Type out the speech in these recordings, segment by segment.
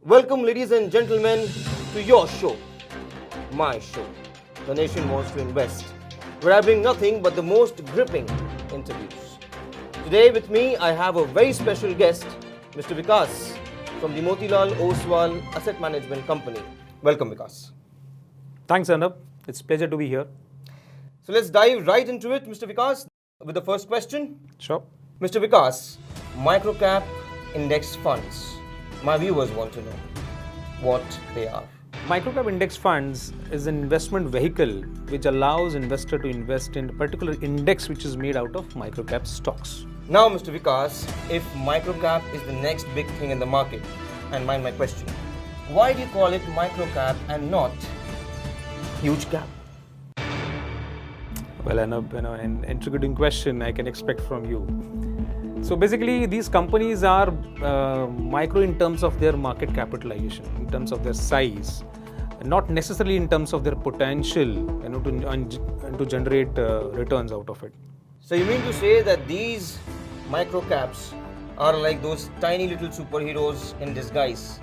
Welcome, ladies and gentlemen, to your show, my show, The Nation Wants to Invest, where I bring nothing but the most gripping interviews. Today with me, I have a very special guest, Mr. Vikash from the Motilal Oswal Asset Management Company. Welcome, Vikash. Thanks, Arnub. It's a pleasure to be here. So let's dive right into it, Mr. Vikash, with the first question. Sure. Mr. Vikash, microcap index funds. My viewers want to know what they are. Microcap index funds is an investment vehicle which allows investor to invest in a particular index which is made out of microcap stocks. Now, Mr. Vikash, if microcap is the next big thing in the market, and mind my question, why do you call it microcap and not huge cap? Well, Arnub, an intriguing question I can expect from you. So basically, these companies are micro in terms of their market capitalization, in terms of their size, not necessarily in terms of their potential, to generate returns out of it. So you mean to say that these microcaps are like those tiny little superheroes in disguise,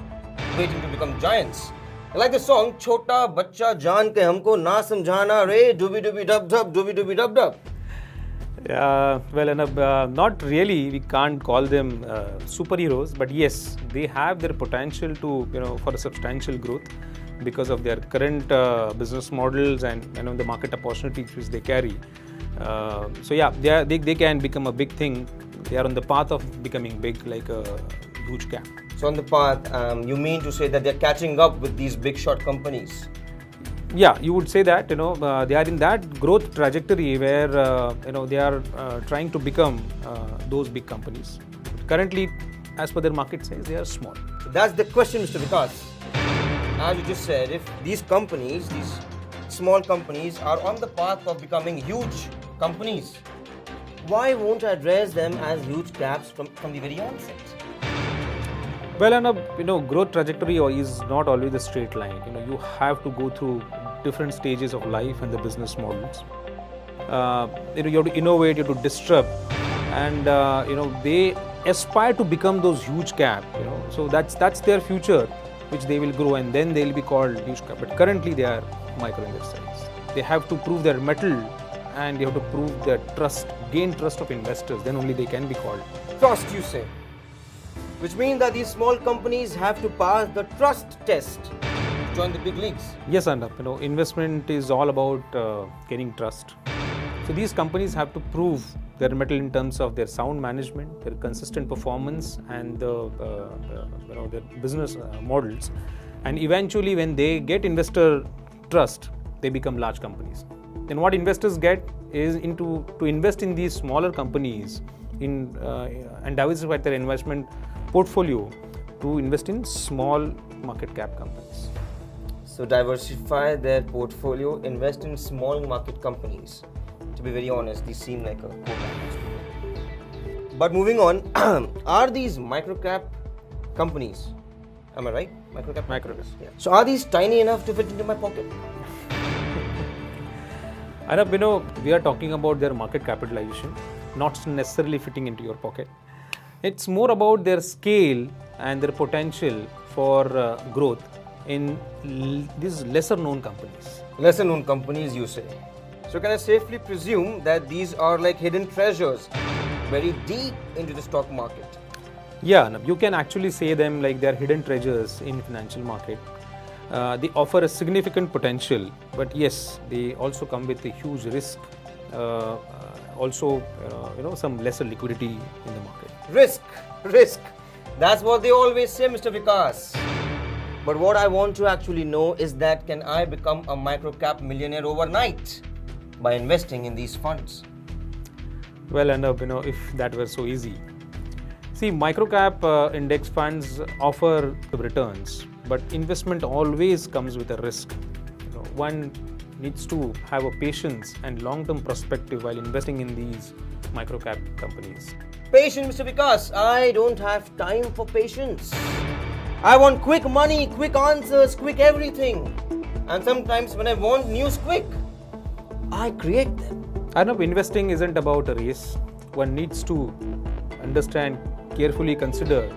waiting to become giants? Like the song, Chota Bacha Jaan Ke Humko Na Samjhana Re Dubi Dubi Dub Dub Dubi Dubi Dub Dub. Not really. We can't call them superheroes, but yes, they have their potential to, for a substantial growth because of their current business models and the market opportunities which they carry. They can become a big thing. They are on the path of becoming big, like a huge cap. So on the path, you mean to say that they're catching up with these big shot companies? Yeah, you would say that, they are in that growth trajectory where, they are trying to become those big companies. Currently, as per their market size, they are small. So that's the question, Mr. Vikash. As you just said, if these companies, these small companies are on the path of becoming huge companies, why won't I address them as huge caps from the very onset? Well, growth trajectory is not always a straight line. You have to go through different stages of life and the business models. You have to innovate, you have to disrupt, and they aspire to become those huge cap. So that's their future, which they will grow, and then they will be called huge cap. But currently, they are micro in their size. They have to prove their mettle, and they have to prove their trust, gain trust of investors. Then only they can be called. Trust, you say? Which means that these small companies have to pass the trust test to join the big leagues. Yes, Arnub. Investment is all about gaining trust. So these companies have to prove their mettle in terms of their sound management, their consistent performance, and their business models. And eventually, when they get investor trust, they become large companies. Then what investors get is to invest in these smaller companies and diversify their investment portfolio to invest in small market cap companies. So diversify their portfolio, invest in small market companies. To be very honest, these seem like a co-brand. But moving on, are these microcap companies? Am I right? Microcaps. Yeah. So are these tiny enough to fit into my pocket? Arnub, we are talking about their market capitalization, not necessarily fitting into your pocket. It's more about their scale and their potential for growth in these lesser known companies. Lesser known companies, you say. So can I safely presume that these are like hidden treasures, very deep into the stock market? Yeah, you can actually say them like they're hidden treasures in financial market. They offer a significant potential, but yes, they also come with a huge risk. Also, some lesser liquidity in the market. Risk. That's what they always say, Mr. Vikash. But what I want to actually know is that can I become a microcap millionaire overnight by investing in these funds? Well, Arnub, if that were so easy. See, microcap index funds offer returns, but investment always comes with a risk. One needs to have a patience and long-term perspective while investing in these microcap companies. Patience, Mr. Vikash. I don't have time for patience. I want quick money, quick answers, quick everything. And sometimes when I want news quick, I create them. Arnub, investing isn't about a race. One needs to understand, carefully consider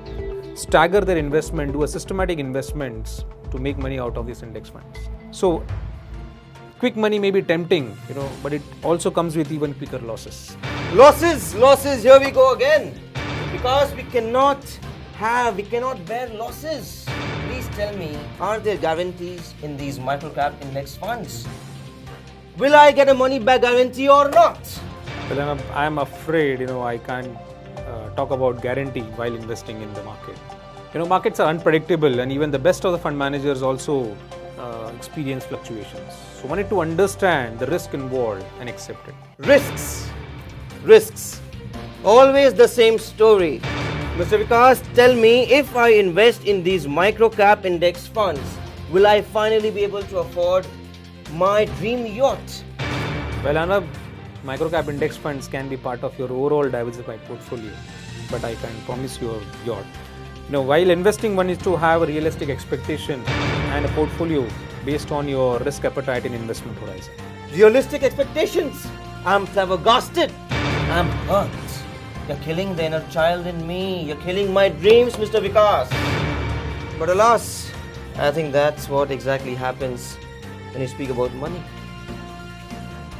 stagger their investment, do a systematic investments to make money out of these index funds. So quick money may be tempting, but it also comes with even quicker losses. Losses, here we go again. Because we cannot bear losses. Please tell me, are there guarantees in these microcap index funds? Will I get a money back guarantee or not? Well, I am afraid, I can't talk about guarantee while investing in the market. Markets are unpredictable, and even the best of the fund managers also experience fluctuations. So one need to understand the risk involved and accept it. Risks. Always the same story. Mr. Vikash, tell me, if I invest in these microcap index funds, will I finally be able to afford my dream yacht? Well, Arnub, microcap index funds can be part of your overall diversified portfolio, but I can promise you a yacht. While investing, one is to have a realistic expectation and a portfolio based on your risk appetite and investment horizon. Realistic expectations? I'm flabbergasted. I'm hurt. You're killing the inner child in me. You're killing my dreams, Mr. Vikash. But alas, I think that's what exactly happens when you speak about money.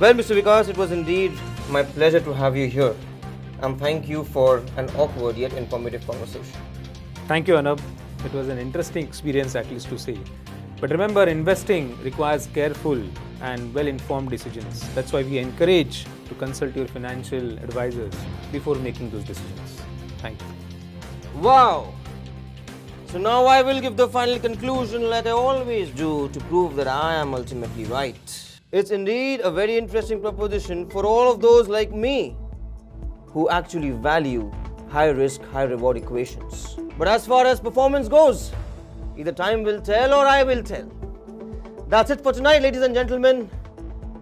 Well, Mr. Vikash, it was indeed my pleasure to have you here. And thank you for an awkward yet informative conversation. Thank you, Arnub. It was an interesting experience, at least to say. But remember, investing requires careful and well-informed decisions. That's why we encourage to consult your financial advisors before making those decisions. Thank you. Wow! So now I will give the final conclusion like I always do to prove that I am ultimately right. It's indeed a very interesting proposition for all of those like me who actually value high-risk, high-reward equations. But as far as performance goes, either time will tell or I will tell. That's it for tonight, ladies and gentlemen.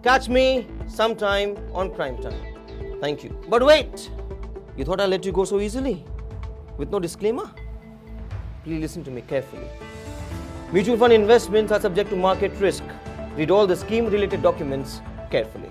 Catch me sometime on Crime Time. Thank you. But wait, you thought I'd let you go so easily? With no disclaimer? Please listen to me carefully. Mutual fund investments are subject to market risk. Read all the scheme-related documents carefully.